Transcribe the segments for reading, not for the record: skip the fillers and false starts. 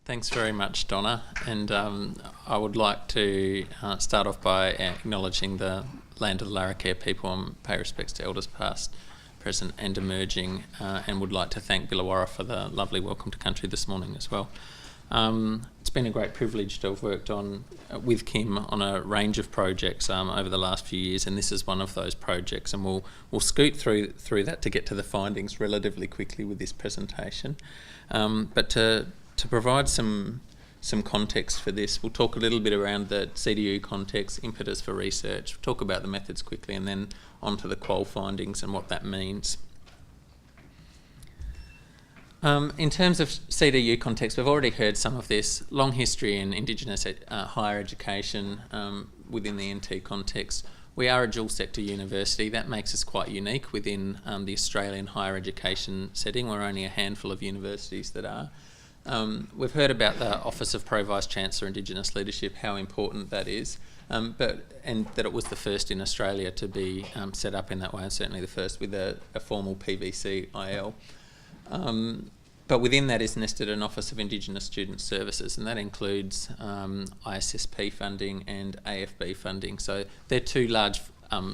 Thanks very much, Donna. And I would like to start off by acknowledging the land of the Larrakia people and pay respects to elders past, present and emerging, and would like to thank Billawarra for the lovely welcome to country this morning as well. It's been a great privilege to have worked on with Kim on a range of projects over the last few years, and this is one of those projects, and we'll scoot through that to get to the findings relatively quickly with this presentation. But to provide some context for this, we'll talk a little bit around the CDU context, impetus for research, we'll talk about the methods quickly, and then on to the qual findings and what that means. In terms of CDU context, we've already heard some of this. Long history in Indigenous higher education within the NT context. We are a dual sector university. That makes us quite unique within the Australian higher education setting. We're only a handful of universities that are. We've heard about the Office of Pro Vice-Chancellor Indigenous Leadership, how important that is, and that it was the first in Australia to be set up in that way, and certainly the first with a formal PVC-IL. But within that is nested an Office of Indigenous Student Services, and that includes ISSP funding and AFB funding. So they're two large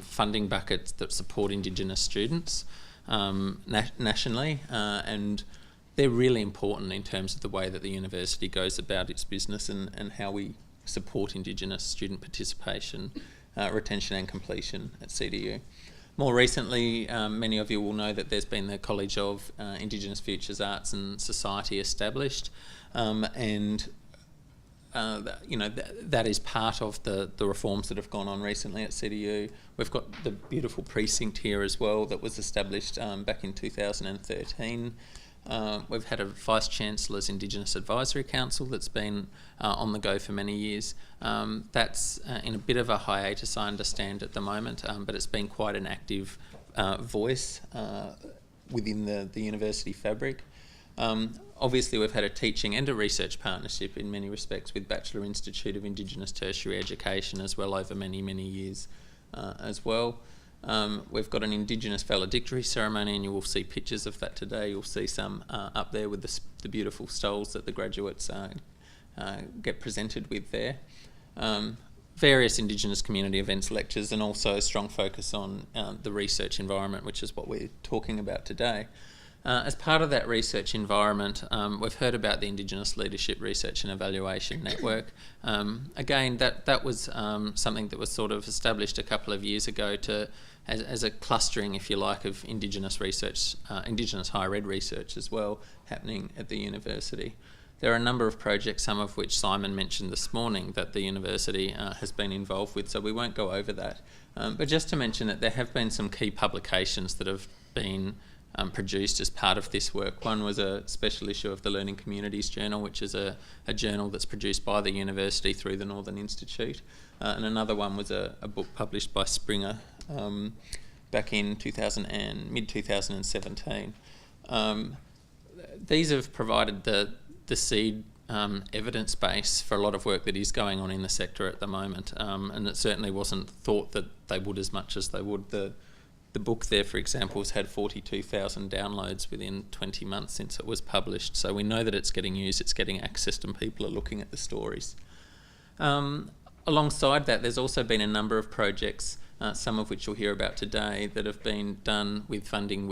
funding buckets that support Indigenous students nationally, and they're really important in terms of the way that the university goes about its business and how we support Indigenous student participation, retention and completion at CDU. More recently, many of you will know that there's been the College of Indigenous Futures Arts and Society established, and that is part of the reforms that have gone on recently at CDU. We've got the beautiful precinct here as well that was established back in 2013. We've had a Vice-Chancellor's Indigenous Advisory Council that's been on the go for many years. That's in a bit of a hiatus, I understand, at the moment, but it's been quite an active voice within the university fabric. Obviously, we've had a teaching and a research partnership in many respects with Bachelor Institute of Indigenous Tertiary Education as well over many, many years as well. We've got an Indigenous valedictory ceremony, and you will see pictures of that today. You'll see some up there with the beautiful stoles that the graduates get presented with there. Various Indigenous community events, lectures, and also a strong focus on the research environment, which is what we're talking about today. As part of that research environment, we've heard about the Indigenous Leadership Research and Evaluation Network. Again, that was something that was sort of established a couple of years ago as a clustering, if you like, of Indigenous research, Indigenous higher ed research as well, happening at the university. There are a number of projects, some of which Simon mentioned this morning, that the university has been involved with, so we won't go over that. But just to mention that there have been some key publications that have been produced as part of this work. One was a special issue of the Learning Communities Journal, which is a journal that's produced by the university through the Northern Institute, and another one was a book published by SPERA back in mid-2017. These have provided the seed evidence base for a lot of work that is going on in the sector at the moment, and it certainly wasn't thought that they would as much as they would. The book there, for example, has had 42,000 downloads within 20 months since it was published. So we know that it's getting used, it's getting accessed, and people are looking at the stories. Alongside that, there's also been a number of projects, some of which you'll hear about today, that have been done with funding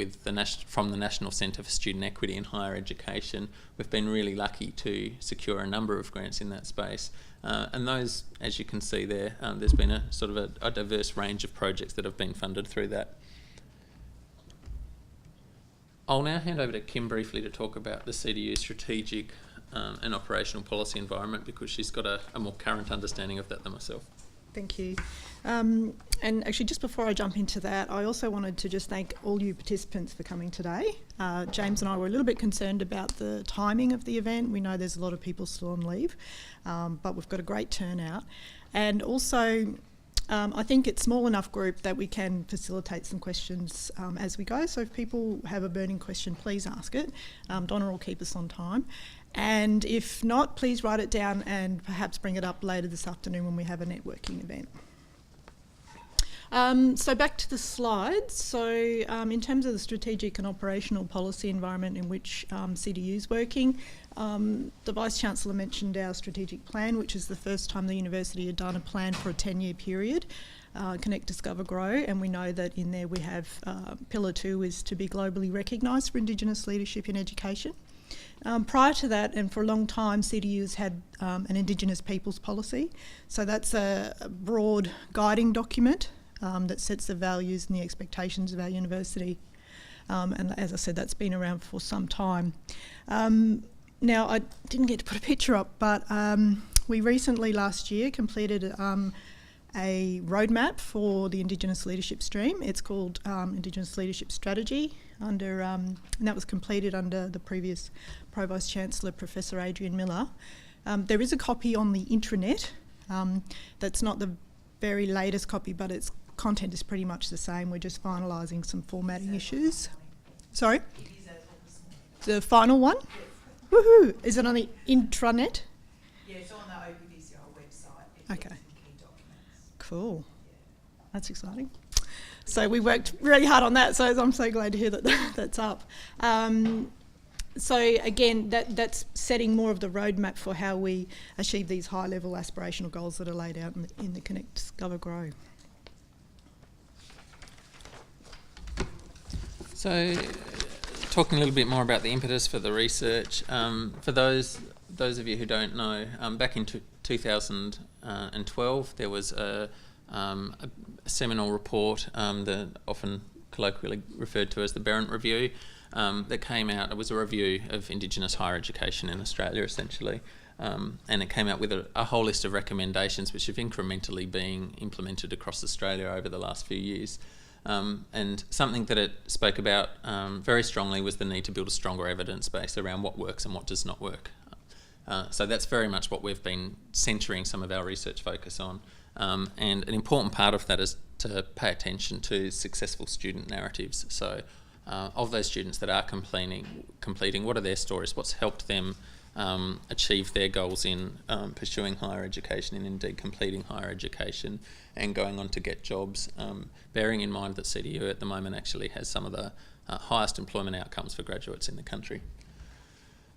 from the National Centre for Student Equity in Higher Education. We've been really lucky to secure a number of grants in that space. And those, as you can see there, there's been a sort of a diverse range of projects that have been funded through that. I'll now hand over to Kim briefly to talk about the CDU strategic and operational policy environment, because she's got a more current understanding of that than myself. Thank you. And actually, just before I jump into that, I also wanted to just thank all you participants for coming today. James and I were a little bit concerned about the timing of the event. We know there's a lot of people still on leave, but we've got a great turnout. And also, I think it's a small enough group that we can facilitate some questions as we go. So if people have a burning question, please ask it. Donna will keep us on time. And if not, please write it down and perhaps bring it up later this afternoon when we have a networking event. So back to the slides. So in terms of the strategic and operational policy environment in which CDU is working, The Vice-Chancellor mentioned our strategic plan, which is the first time the university had done a plan for a 10-year period, Connect, Discover, Grow, and we know that in there we have Pillar 2 is to be globally recognised for Indigenous leadership in education. Prior to that, and for a long time, CDU's had an Indigenous peoples policy, so that's a broad guiding document that sets the values and the expectations of our university. And as I said, that's been around for some time. Now, I didn't get to put a picture up, but we recently, last year, completed a roadmap for the Indigenous leadership stream. It's called Indigenous Leadership Strategy, and that was completed under the previous Pro-Vice-Chancellor, Professor Adrian Miller. There is a copy on the intranet. That's not the very latest copy, but its content is pretty much the same. We're just finalising some formatting issues. Sorry? The final one? Yes. Woohoo! Is it on the intranet? Yeah, it's on the OPVCI website. Okay. Key documents. Cool. Yeah. That's exciting. So we worked really hard on that, so I'm so glad to hear that that's up. So again, that's setting more of the roadmap for how we achieve these high-level aspirational goals that are laid out in the Connect, Discover, Grow. So, talking a little bit more about the impetus for the research, for those of you who don't know, back in 2012 there was a seminal report, that often colloquially referred to as the Berendt Review, that came out. It was a review of Indigenous higher education in Australia, essentially, and it came out with a whole list of recommendations which have incrementally been implemented across Australia over the last few years. And something that it spoke about very strongly was the need to build a stronger evidence base around what works and what does not work. So that's very much what we've been centering some of our research focus on. And an important part of that is to pay attention to successful student narratives. So of those students that are completing, what are their stories? What's helped them achieve their goals in pursuing higher education and indeed completing higher education and going on to get jobs, bearing in mind that CDU at the moment actually has some of the highest employment outcomes for graduates in the country.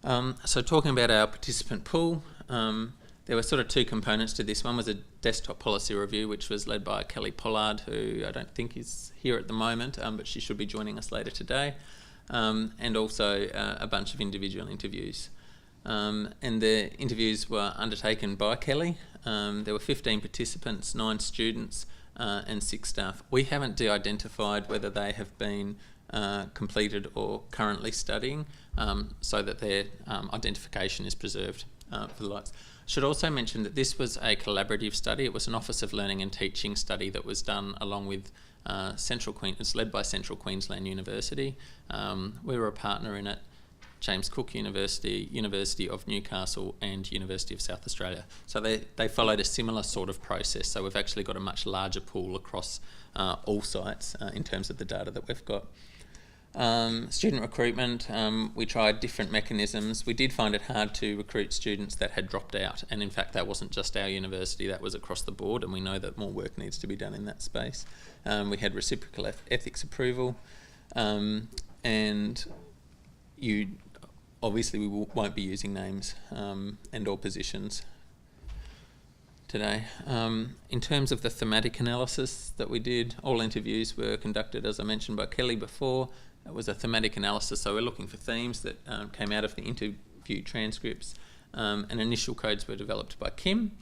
So talking about our participant pool, there were sort of two components to this. One was a desktop policy review, which was led by Kelly Pollard, who I don't think is here at the moment, but she should be joining us later today, and also a bunch of individual interviews. And the interviews were undertaken by Kelly. There were 15 participants, 9 students and 6 staff. We haven't de-identified whether they have been completed or currently studying, so that their identification is preserved for the likes. Should also mention that this was a collaborative study. It was an Office of Learning and Teaching study that was done along with it's led by Central Queensland University. We were a partner in it. James Cook University, University of Newcastle and University of South Australia. So they followed a similar sort of process. So we've actually got a much larger pool across all sites in terms of the data that we've got. Student recruitment, we tried different mechanisms. We did find it hard to recruit students that had dropped out, and in fact that wasn't just our university, that was across the board, and we know that more work needs to be done in that space. We had reciprocal ethics approval, and obviously we won't be using names and or positions today. In terms of the thematic analysis that we did, all interviews were conducted, as I mentioned, by Kelly before. It was a thematic analysis, so we're looking for themes that came out of the interview transcripts, and initial codes were developed by Kim,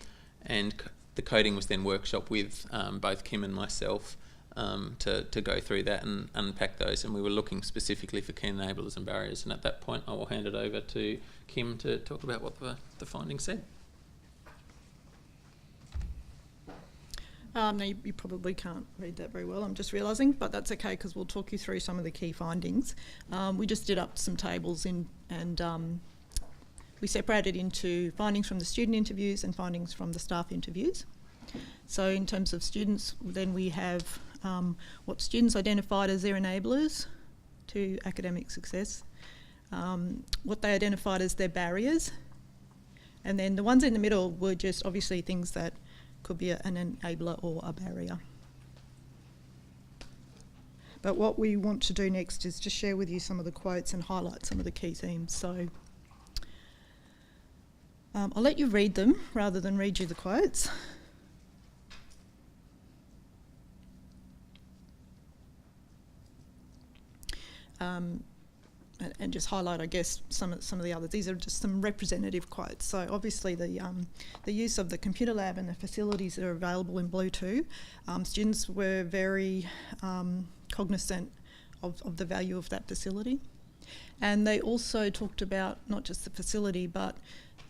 and the coding was then workshopped with both Kim and myself to go through that and unpack those, and we were looking specifically for key enablers and barriers, and at that point I will hand it over to Kim to talk about what the findings said. No, you probably can't read that very well, I'm just realising, but that's okay because we'll talk you through some of the key findings. We just did up some tables and we separated into findings from the student interviews and findings from the staff interviews. So in terms of students, then we have what students identified as their enablers to academic success, what they identified as their barriers, and then the ones in the middle were just obviously things that could be an enabler or a barrier. But what we want to do next is just share with you some of the quotes and highlight some of the key themes. So I'll let you read them rather than read you the quotes. And just highlight, I guess, some of the others. These are just some representative quotes. So obviously the use of the computer lab and the facilities that are available in Blue 2, students were very cognisant of the value of that facility. And they also talked about not just the facility, but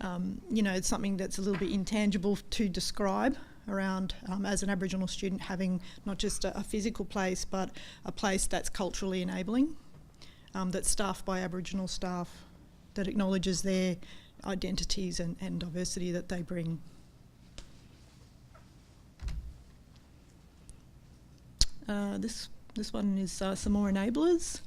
it's something that's a little bit intangible to describe around, as an Aboriginal student, having not just a physical place, but a place that's culturally enabling, that's staffed by Aboriginal staff, that acknowledges their identities and diversity that they bring. This one is some more enablers.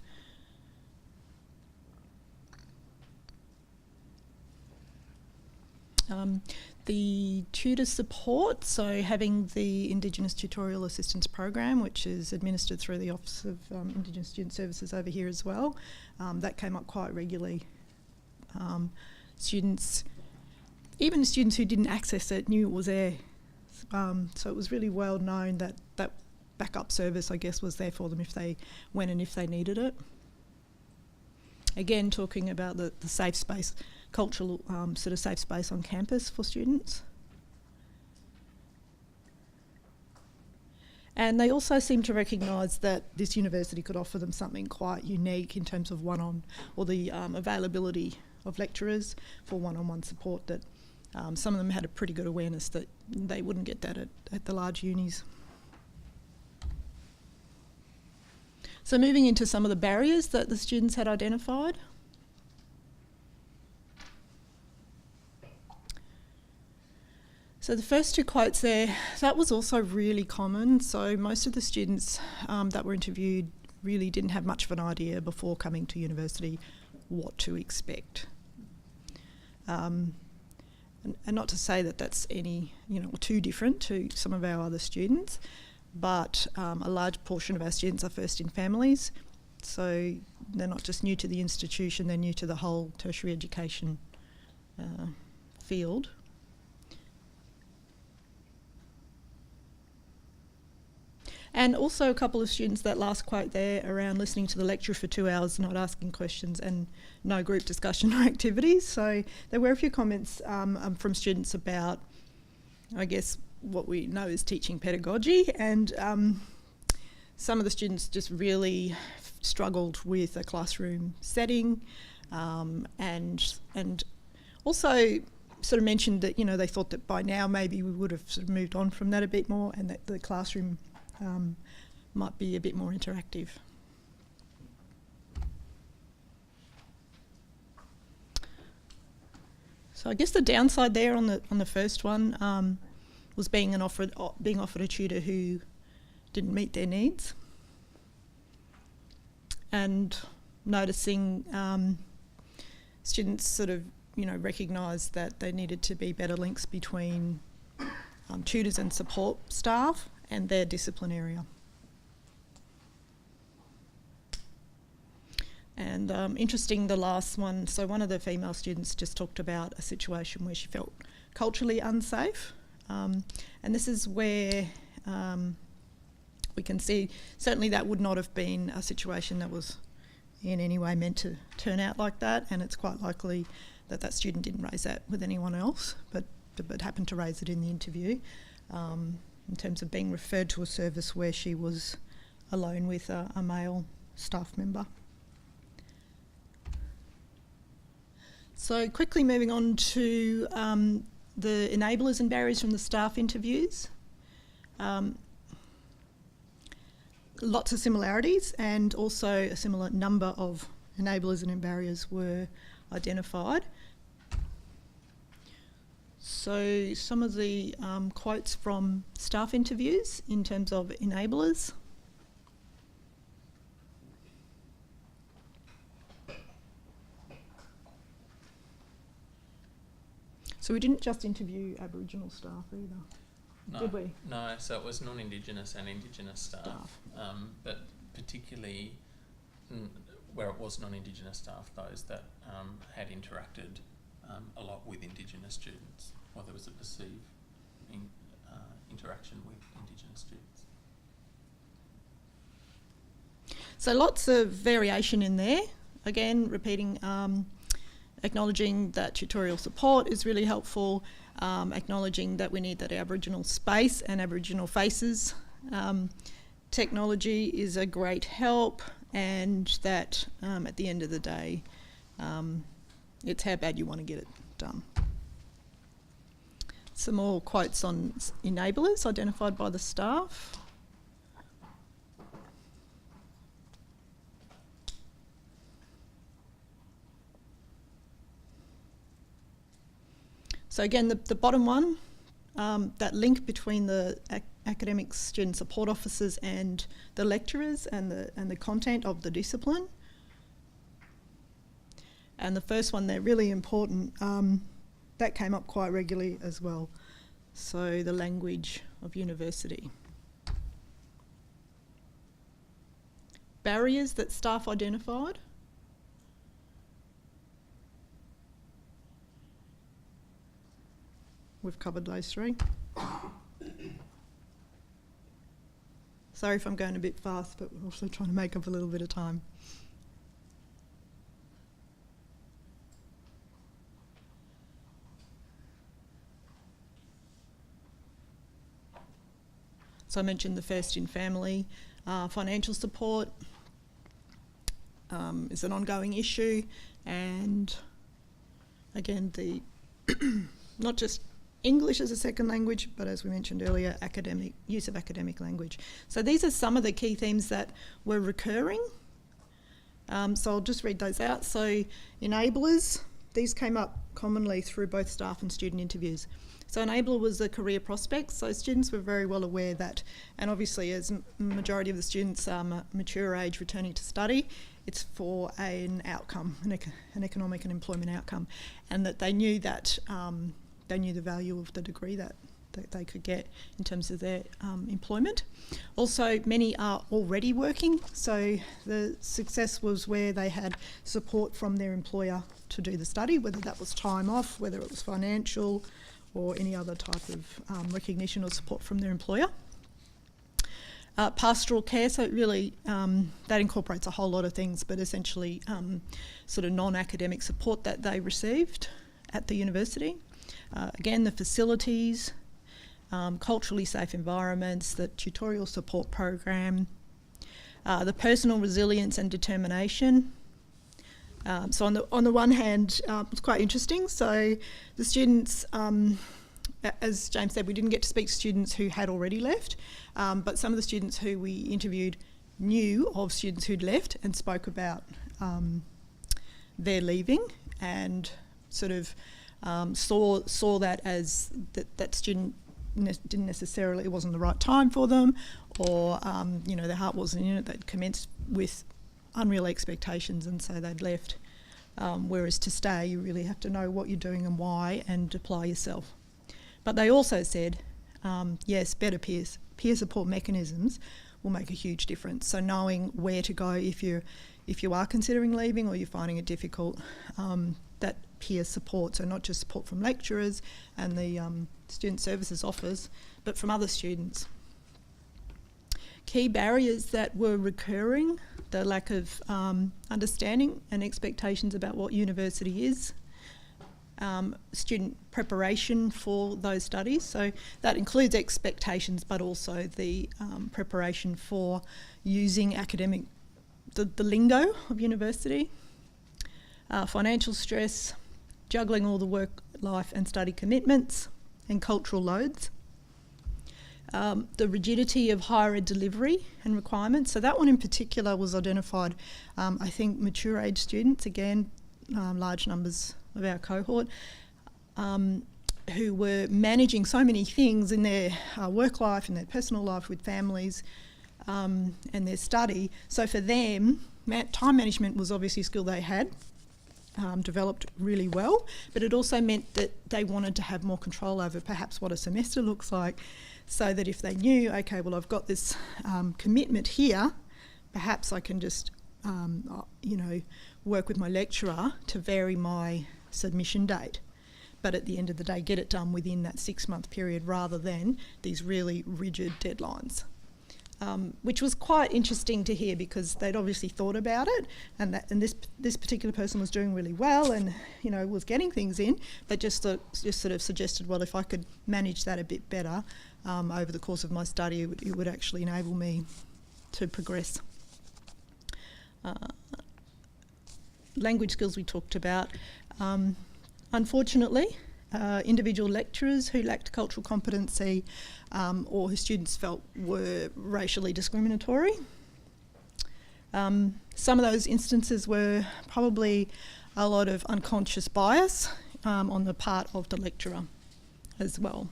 The tutor support, so having the Indigenous Tutorial Assistance Program, which is administered through the Office of Indigenous Student Services over here as well, that came up quite regularly. Students, even students who didn't access it, knew it was there. So it was really well known that that backup service, I guess, was there for them if they went and if they needed it. Again, talking about the safe space, cultural sort of safe space on campus for students. And they also seem to recognise that this university could offer them something quite unique in terms of the availability of lecturers for one-on-one support, that some of them had a pretty good awareness that they wouldn't get that at the large unis. So moving into some of the barriers that the students had identified. So the first two quotes there, that was also really common. So most of the students that were interviewed really didn't have much of an idea before coming to university what to expect. And not to say that that's any, too different to some of our other students, but a large portion of our students are first in families. So they're not just new to the institution, they're new to the whole tertiary education field. And also a couple of students, that last quote there, around listening to the lecturer for 2 hours, not asking questions, and no group discussion or activities. So there were a few comments from students about, I guess, what we know is teaching pedagogy, and some of the students just really struggled with a classroom setting, and also sort of mentioned that, they thought that by now maybe we would have sort of moved on from that a bit more, and that the classroom might be a bit more interactive. So I guess the downside there on the first one was being offered a tutor who didn't meet their needs, and noticing students sort of recognised that there needed to be better links between tutors and support staff and their discipline area. And interesting, the last one, so one of the female students just talked about a situation where she felt culturally unsafe. And this is where we can see, certainly that would not have been a situation that was in any way meant to turn out like that, and it's quite likely that that student didn't raise that with anyone else, but happened to raise it in the interview. In terms of being referred to a service where she was alone with a male staff member. So quickly moving on to the enablers and barriers from the staff interviews. Lots of similarities, and also a similar number of enablers and barriers were identified. So some of the quotes from staff interviews in terms of enablers. So we didn't just interview Aboriginal staff either, No, did we? No, so it was non-Indigenous and Indigenous staff. But particularly where it was non-Indigenous staff, those that had interacted a lot with Indigenous students, or there was a perceived interaction with Indigenous students. So lots of variation in there. Again, repeating, acknowledging that tutorial support is really helpful, acknowledging that we need that Aboriginal space and Aboriginal faces. Technology is a great help, and that at the end of the day, it's how bad you want to get it done. Some more quotes on enablers identified by the staff. So again, the bottom one, that link between the academic student support officers and the lecturers and the content of the discipline. And the first one, they're really important. That came up quite regularly as well. So the language of university. Barriers that staff identified. We've covered those three. Sorry if I'm going a bit fast, but we're also trying to make up a little bit of time. So I mentioned the first in family. Financial support is an ongoing issue, and again, the not just English as a second language, but as we mentioned earlier, use of academic language. So these are some of the key themes that were recurring. So I'll just read those out. So enablers, these came up commonly through both staff and student interviews. So enabler was the career prospects. So students were very well aware that, and obviously as majority of the students are mature age returning to study, it's for an outcome, an economic and employment outcome, and that they knew that they knew the value of the degree that they could get in terms of their employment. Also, many are already working, so the success was where they had support from their employer to do the study, whether that was time off, whether it was financial, or any other type of recognition or support from their employer. Pastoral care, so it really, that incorporates a whole lot of things, but essentially sort of non-academic support that they received at the university. Again, the facilities, culturally safe environments, the tutorial support program, the personal resilience and determination. So on the one hand, it's quite interesting. So the students, as James said, we didn't get to speak to students who had already left, but some of the students who we interviewed knew of students who'd left and spoke about their leaving, and sort of saw that as that student didn't necessarily, it wasn't the right time for them, or their heart wasn't in it. They'd commenced with unreal expectations, and so they'd left. Whereas to stay, you really have to know what you're doing and why, and apply yourself. But they also said, yes, better peer support mechanisms will make a huge difference. So knowing where to go if you are considering leaving or you're finding it difficult, that peer support, so not just support from lecturers and the student services office, but from other students. Key barriers that were recurring: the lack of understanding and expectations about what university is, student preparation for those studies, so that includes expectations, but also the preparation for using academic, the lingo of university, financial stress, juggling all the work, life and study commitments, and cultural loads. The rigidity of higher ed delivery and requirements. So that one in particular was identified, I think mature age students, again, large numbers of our cohort, who were managing so many things in their work life and their personal life with families and their study. So for them, time management was obviously a skill they had developed really well, but it also meant that they wanted to have more control over perhaps what a semester looks like, so that if they knew, okay, well, I've got this commitment here, perhaps I can just, work with my lecturer to vary my submission date. But at the end of the day, get it done within that 6-month period rather than these really rigid deadlines. Which was quite interesting to hear because they'd obviously thought about it, and this particular person was doing really well and was getting things in, but just sort of suggested, well, if I could manage that a bit better over the course of my study, it would actually enable me to progress. Language skills we talked about. Unfortunately, individual lecturers who lacked cultural competency or who students felt were racially discriminatory. Some of those instances were probably a lot of unconscious bias on the part of the lecturer as well.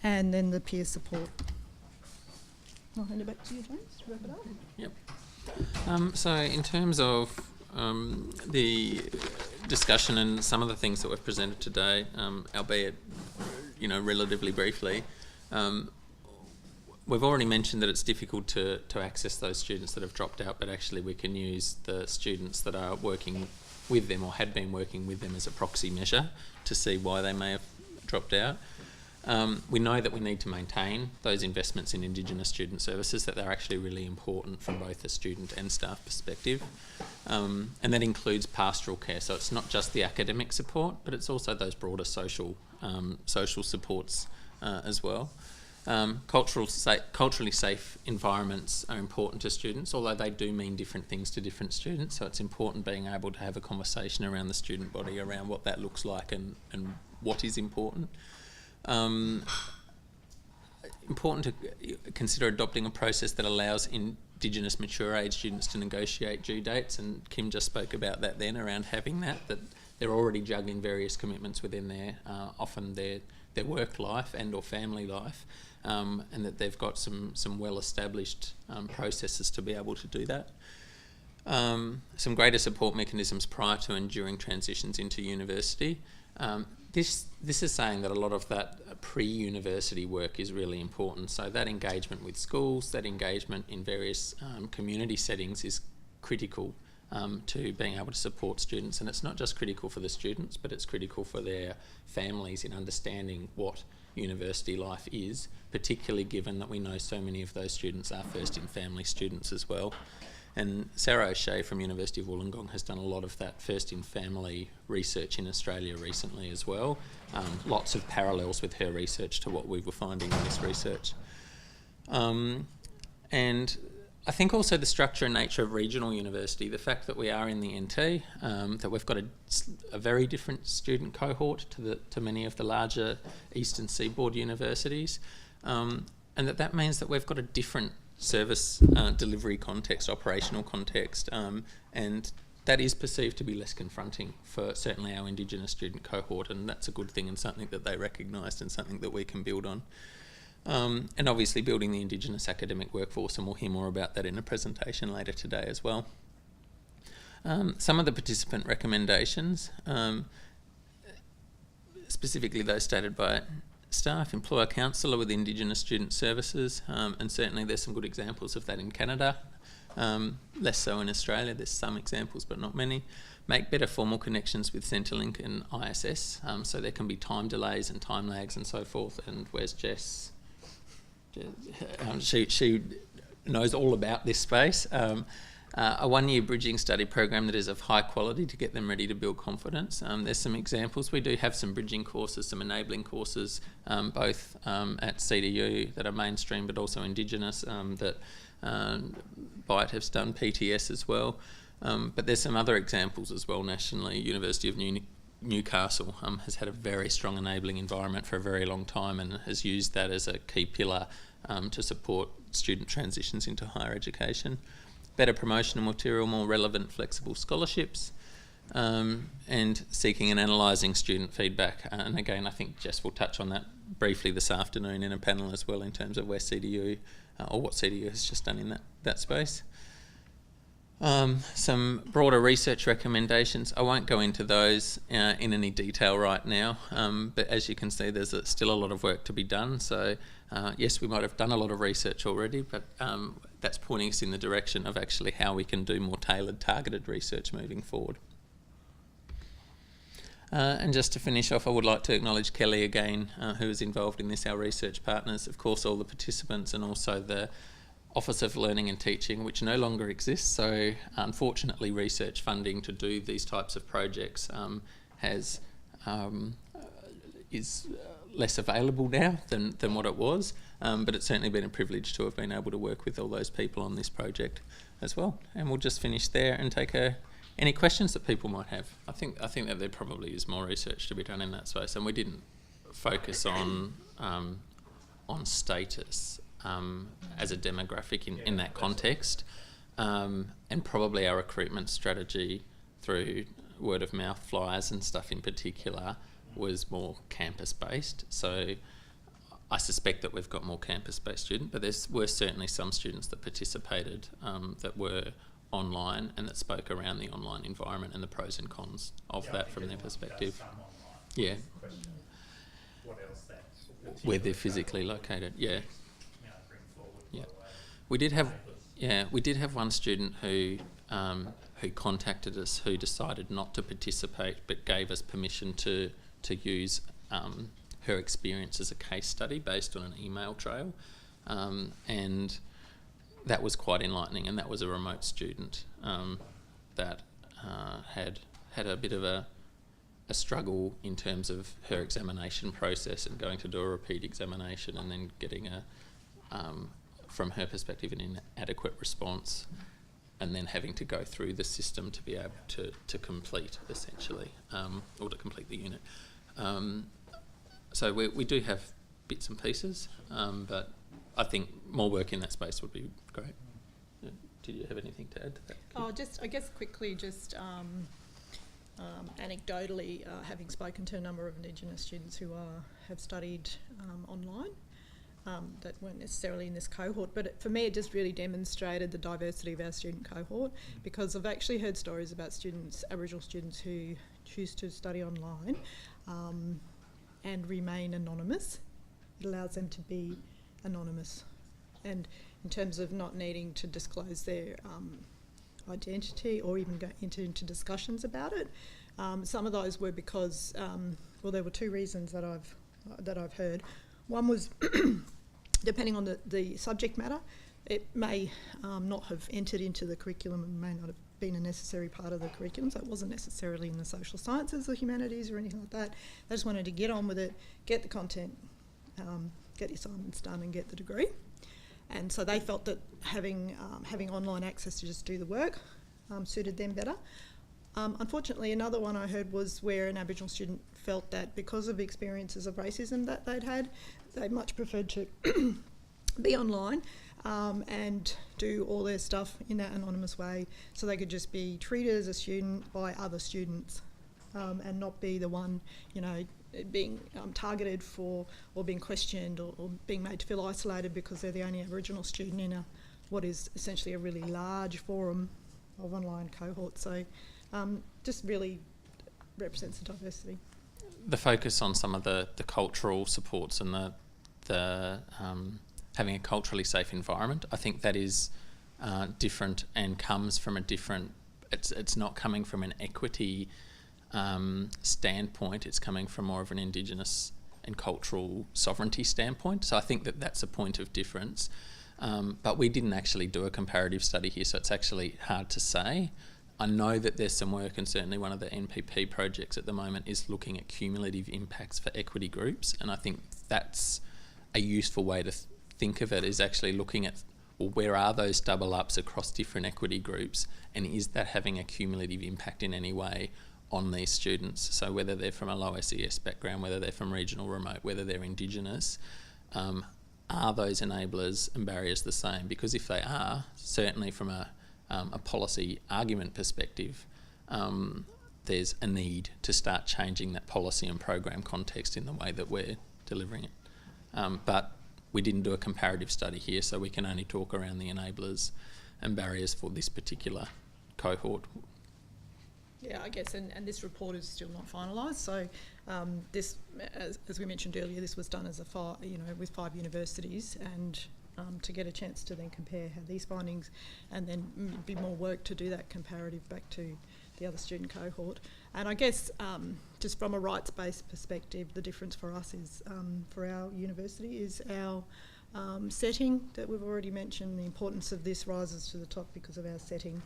And then the peer support. I'll hand it back to you, James, to wrap it up. Yep. So in terms of the discussion and some of the things that we've presented today, albeit relatively briefly, we've already mentioned that it's difficult to access those students that have dropped out, but actually we can use the students that are working with them or had been working with them as a proxy measure to see why they may have dropped out. We know that we need to maintain those investments in Indigenous student services, that they're actually really important from both a student and staff perspective. And that includes pastoral care, so it's not just the academic support, but it's also those broader social supports as well. Culturally safe environments are important to students, although they do mean different things to different students, so it's important being able to have a conversation around the student body around what that looks like and what is important. Important to consider adopting a process that allows Indigenous mature age students to negotiate due dates, and Kim just spoke about that then around having that they're already juggling various commitments within their often their work life and or family life, and that they've got some well established processes to be able to do that. Some greater support mechanisms prior to and during transitions into university. This is saying that a lot of that pre-university work is really important. So that engagement with schools, that engagement in various community settings is critical to being able to support students. And it's not just critical for the students, but it's critical for their families in understanding what university life is, particularly given that we know so many of those students are first-in-family students as well. And Sarah O'Shea from University of Wollongong has done a lot of that first-in-family research in Australia recently as well. Lots of parallels with her research to what we were finding in this research. And I think also the structure and nature of regional university, the fact that we are in the NT, that we've got a very different student cohort to many of the larger eastern seaboard universities, and that means that we've got a different service delivery context, operational context, and that is perceived to be less confronting for certainly our Indigenous student cohort, and that's a good thing and something that they recognised and something that we can build on. And obviously building the Indigenous academic workforce, and we'll hear more about that in a presentation later today as well. Some of the participant recommendations, specifically those stated by staff, employ a counsellor with Indigenous student services, and certainly there's some good examples of that in Canada, less so in Australia. There's some examples but not many. Make better formal connections with Centrelink and ISS, so there can be time delays and time lags and so forth. And where's Jess? She knows all about this space. A one-year bridging study program that is of high quality to get them ready to build confidence. There's some examples. We do have some bridging courses, some enabling courses, both at CDU that are mainstream but also Indigenous, that BITE has done, PTS as well. But there's some other examples as well nationally. University of Newcastle has had a very strong enabling environment for a very long time and has used that as a key pillar to support student transitions into higher education. Better promotional material, more relevant, flexible scholarships, and seeking and analysing student feedback. And again, I think Jess will touch on that briefly this afternoon in a panel as well in terms of where CDU, or what CDU has just done in that space. Some broader research recommendations. I won't go into those in any detail right now, but as you can see, there's still a lot of work to be done. So yes, we might have done a lot of research already, but that's pointing us in the direction of actually how we can do more tailored, targeted research moving forward. And just to finish off, I would like to acknowledge Kelly again, who is involved in this, our research partners, of course all the participants, and also the Office of Learning and Teaching, which no longer exists. So unfortunately research funding to do these types of projects is less available now than what it was, but it's certainly been a privilege to have been able to work with all those people on this project as well. And we'll just finish there and take any questions that people might have. I think that there probably is more research to be done in that space, and we didn't focus on status as a demographic in that context, and probably our recruitment strategy through word of mouth flyers and stuff in particular was more campus based. So I suspect that we've got more campus based students, but there were certainly some students that participated that were online and that spoke around the online environment and the pros and cons of that from their perspective. Yeah. What else where they're physically located. Yeah. Yeah. We did have one student who contacted us who decided not to participate but gave us permission to use her experience as a case study based on an email trail, and that was quite enlightening. And that was a remote student that had a bit of a struggle in terms of her examination process and going to do a repeat examination and then getting from her perspective an inadequate response, and then having to go through the system to be able to complete essentially, or to complete the unit. So we do have bits and pieces, but I think more work in that space would be great. Did you have anything to add to that? Oh, I guess quickly, anecdotally, having spoken to a number of Indigenous students who have studied online, that weren't necessarily in this cohort, but for me it just really demonstrated the diversity of our student cohort, because I've actually heard stories about Aboriginal students who choose to study online and remain anonymous. It allows them to be anonymous, and in terms of not needing to disclose their identity or even go into discussions about it. Some of those were because, there were two reasons that I've heard. One was depending on the subject matter, it may not have entered into the curriculum and may not have been a necessary part of the curriculum, so it wasn't necessarily in the social sciences or humanities or anything like that. They just wanted to get on with it, get the content, get the assignments done and get the degree. And so they felt that having online access to just do the work suited them better. Unfortunately, another one I heard was where an Aboriginal student felt that because of experiences of racism that they'd had, they much preferred to be online and do all their stuff in that anonymous way, so they could just be treated as a student by other students and not be the one, being targeted for or being questioned or being made to feel isolated because they're the only Aboriginal student in what is essentially a really large forum of online cohorts. So just really represents the diversity. The focus on some of the cultural supports and the having a culturally safe environment, I think that is different and comes from a different. It's not coming from an equity standpoint. It's coming from more of an Indigenous and cultural sovereignty standpoint. So I think that's a point of difference. But we didn't actually do a comparative study here, so it's actually hard to say. I know that there's some work, and certainly one of the NPP projects at the moment is looking at cumulative impacts for equity groups, and I think that's a useful way to think of it, is actually looking at, well, where are those double ups across different equity groups, and is that having a cumulative impact in any way on these students? So whether they're from a low SES background, whether they're from regional remote, whether they're Indigenous, are those enablers and barriers the same? Because if they are, certainly from a policy argument perspective, there's a need to start changing that policy and program context in the way that we're delivering it. But we didn't do a comparative study here, so we can only talk around the enablers and barriers for this particular cohort. Yeah, I guess, and this report is still not finalised. So this, as we mentioned earlier, this was done as with 5 universities, and to get a chance to then compare how these findings, and then be more work to do that comparative back to the other student cohort. And I guess just from a rights-based perspective, the difference for us is, for our university, is our setting that we've already mentioned. The importance of this rises to the top because of our setting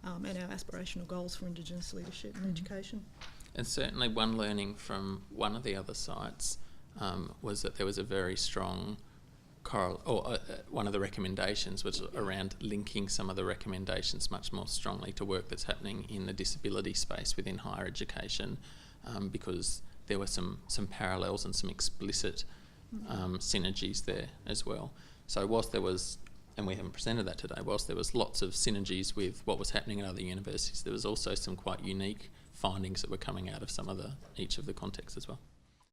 and our aspirational goals for Indigenous leadership and education. And certainly one learning from one of the other sites was that there was a very strong one of the recommendations was around linking some of the recommendations much more strongly to work that's happening in the disability space within higher education, because there were some parallels and some explicit synergies there as well. So whilst there was, and we haven't presented that today, whilst there was lots of synergies with what was happening at other universities, there was also some quite unique findings that were coming out of each of the contexts as well.